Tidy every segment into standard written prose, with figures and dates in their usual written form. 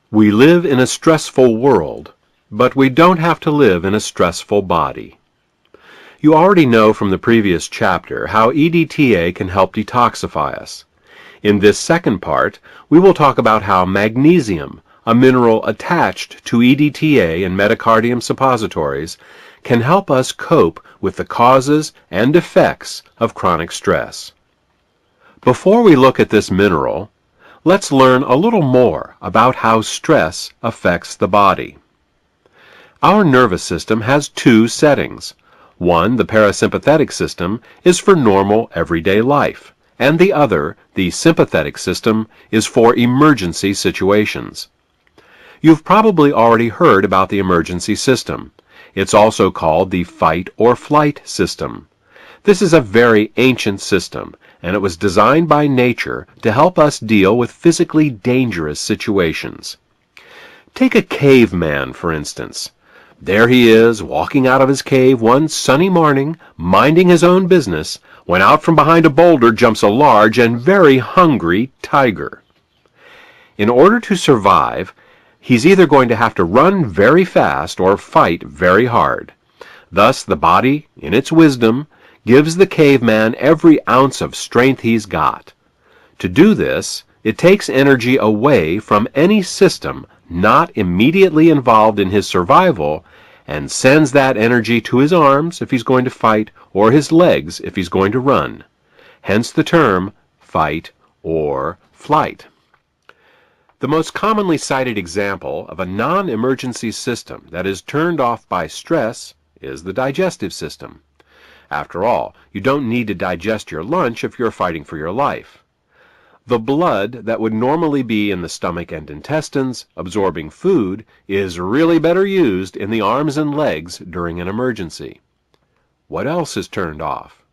We live in a stressful world, but we don't have to live in a stressful body. You already know from the previous chapter how EDTA can help detoxify us. In this second part, we will talk about how magnesium, a mineral attached to EDTA and metacardium suppositories, can help us cope with the causes and effects of chronic stress. Before we look at this mineral, let's learn a little more about how stress affects the body. Our nervous system has two settings. One, the parasympathetic system, is for normal everyday life, and the other, the sympathetic system, is for emergency situations. You've probably already heard about the emergency system. It's also called the fight or flight system. This is a very ancient system, and it was designed by nature to help us deal with physically dangerous situations. Take a caveman, for instance. There he is, walking out of his cave one sunny morning, minding his own business, when out from behind a boulder jumps a large and very hungry tiger. In order to survive, he's either going to have to run very fast or fight very hard. Thus, the body, in its wisdom, gives the caveman every ounce of strength he's got. To do this, it takes energy away from any system not immediately involved in his survival and sends that energy to his arms if he's going to fight or his legs if he's going to run. Hence the term fight or flight. The most commonly cited example of a non-emergency system that is turned off by stress is the digestive system. After all, you don't need to digest your lunch if you're fighting for your life. The blood that would normally be in the stomach and intestines absorbing food is really better used in the arms and legs during an emergency. What else is turned off?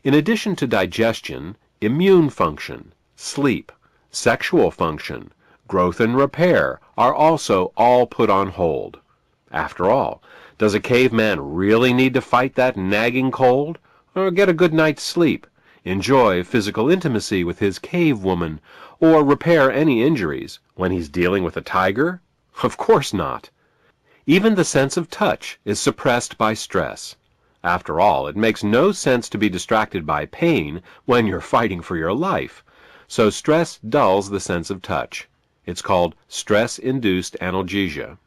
In addition to digestion, immune function, sleep, sexual function, growth and repair are also all put on hold. After all, does a caveman really need to fight that nagging cold, or get a good night's sleep, enjoy physical intimacy with his cave woman, or repair any injuries when he's dealing with a tiger? Of course not. Even the sense of touch is suppressed by stress. After all, it makes no sense to be distracted by pain when you're fighting for your life. So stress dulls the sense of touch. It's called stress-induced analgesia.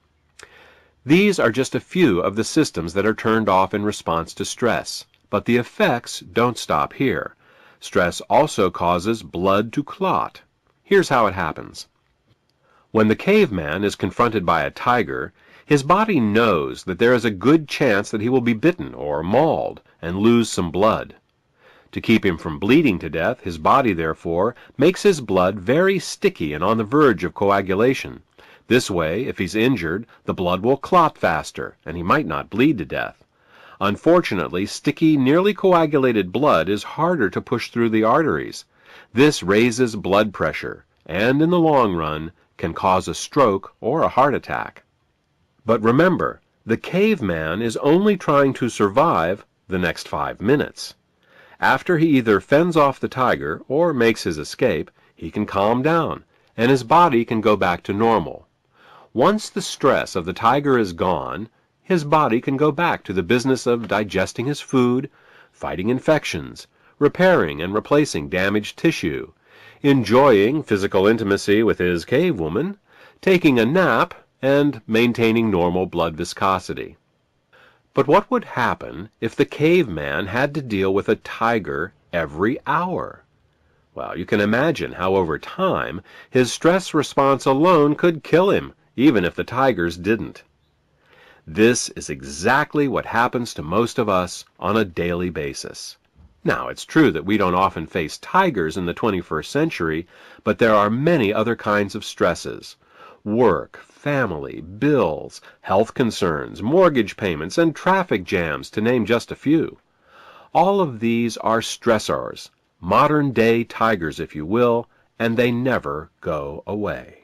These are just a few of the systems that are turned off in response to stress, but the effects don't stop here. Stress also causes blood to clot. Here's how it happens. When the caveman is confronted by a tiger, his body knows that there is a good chance that he will be bitten or mauled and lose some blood. To keep him from bleeding to death, his body, therefore, makes his blood very sticky and on the verge of coagulation. This way, if he's injured, the blood will clot faster, and he might not bleed to death. Unfortunately, sticky, nearly coagulated blood is harder to push through the arteries. This raises blood pressure, and in the long run, can cause a stroke or a heart attack. But remember, the caveman is only trying to survive the next 5 minutes. After he either fends off the tiger or makes his escape, he can calm down, and his body can go back to normal. Once the stress of the tiger is gone, his body can go back to the business of digesting his food, fighting infections, repairing and replacing damaged tissue, enjoying physical intimacy with his cave woman, taking a nap, and maintaining normal blood viscosity. But what would happen if the caveman had to deal with a tiger every hour? Well, you can imagine how over time his stress response alone could kill him, even if the tigers didn't. This is exactly what happens to most of us on a daily basis. Now, it's true that we don't often face tigers in the 21st century, but there are many other kinds of stresses. Work, family, bills, health concerns, mortgage payments, and traffic jams, to name just a few. All of these are stressors, modern-day tigers, if you will, and they never go away.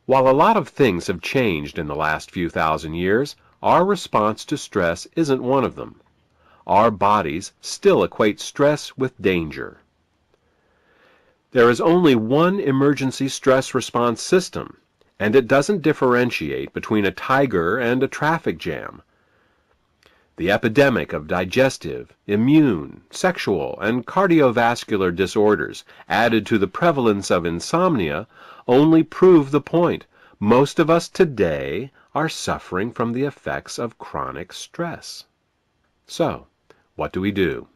While a lot of things have changed in the last few thousand years, our response to stress isn't one of them. Our bodies still equate stress with danger. There is only one emergency stress response system, and it doesn't differentiate between a tiger and a traffic jam. The epidemic of digestive, immune, sexual, and cardiovascular disorders added to the prevalence of insomnia only prove the point. Most of us today are suffering from the effects of chronic stress. So, what do we do?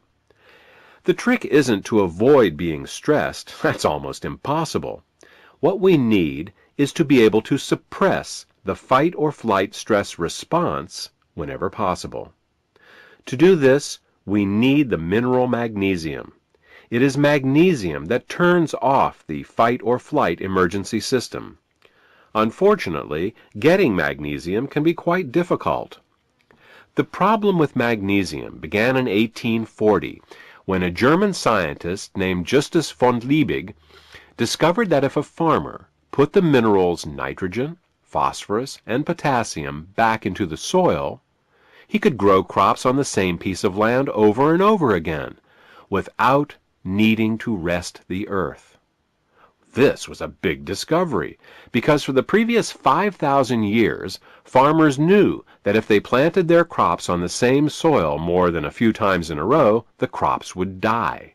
The trick isn't to avoid being stressed. That's almost impossible. What we need is to be able to suppress the fight or flight stress response whenever possible. To do this, we need the mineral magnesium. It is magnesium that turns off the fight or flight emergency system. Unfortunately, getting magnesium can be quite difficult. The problem with magnesium began in 1840 when a German scientist named Justus von Liebig discovered that if a farmer put the minerals nitrogen, phosphorus, and potassium back into the soil, he could grow crops on the same piece of land over and over again without needing to rest the earth. This was a big discovery because for the previous 5,000 years, farmers knew that if they planted their crops on the same soil more than a few times in a row, the crops would die.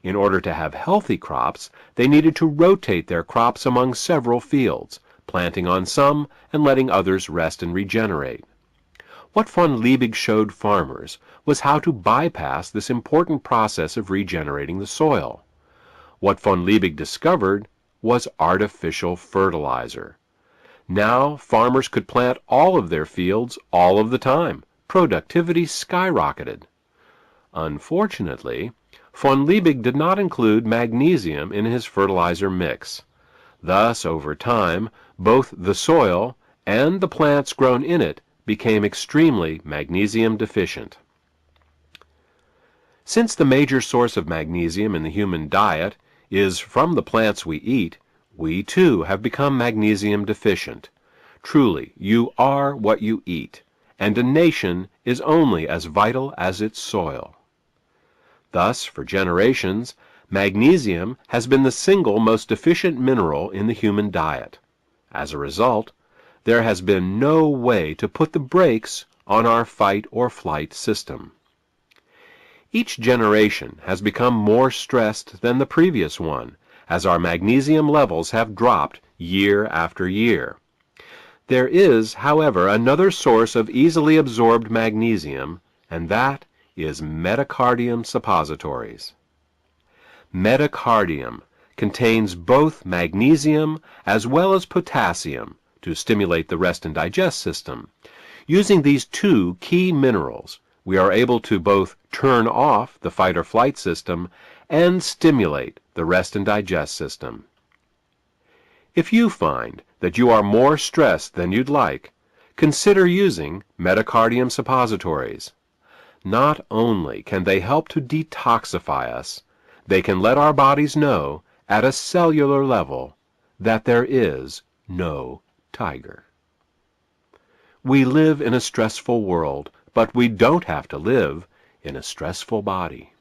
In order to have healthy crops, they needed to rotate their crops among several fields, planting on some and letting others rest and regenerate. What von Liebig showed farmers was how to bypass this important process of regenerating the soil. What von Liebig discovered was artificial fertilizer. Now farmers could plant all of their fields all of the time. Productivity skyrocketed. Unfortunately, von Liebig did not include magnesium in his fertilizer mix. Thus, over time, both the soil and the plants grown in it became extremely magnesium deficient. Since the major source of magnesium in the human diet is from the plants we eat, we too have become magnesium deficient. Truly, you are what you eat, and a nation is only as vital as its soil. Thus, for generations, magnesium has been the single most deficient mineral in the human diet. As a result, there has been no way to put the brakes on our fight or flight system. Each generation has become more stressed than the previous one, as our magnesium levels have dropped year after year. There is, however, another source of easily absorbed magnesium, and that is metacardium suppositories. Metacardium contains both magnesium as well as potassium to stimulate the rest and digest system. Using these two key minerals, we are able to both turn off the fight or flight system and stimulate the rest and digest system. If you find that you are more stressed than you'd like, consider using metacardium suppositories. Not only can they help to detoxify us, they can let our bodies know at a cellular level that there is no tiger. We live in a stressful world, but we don't have to live in a stressful body.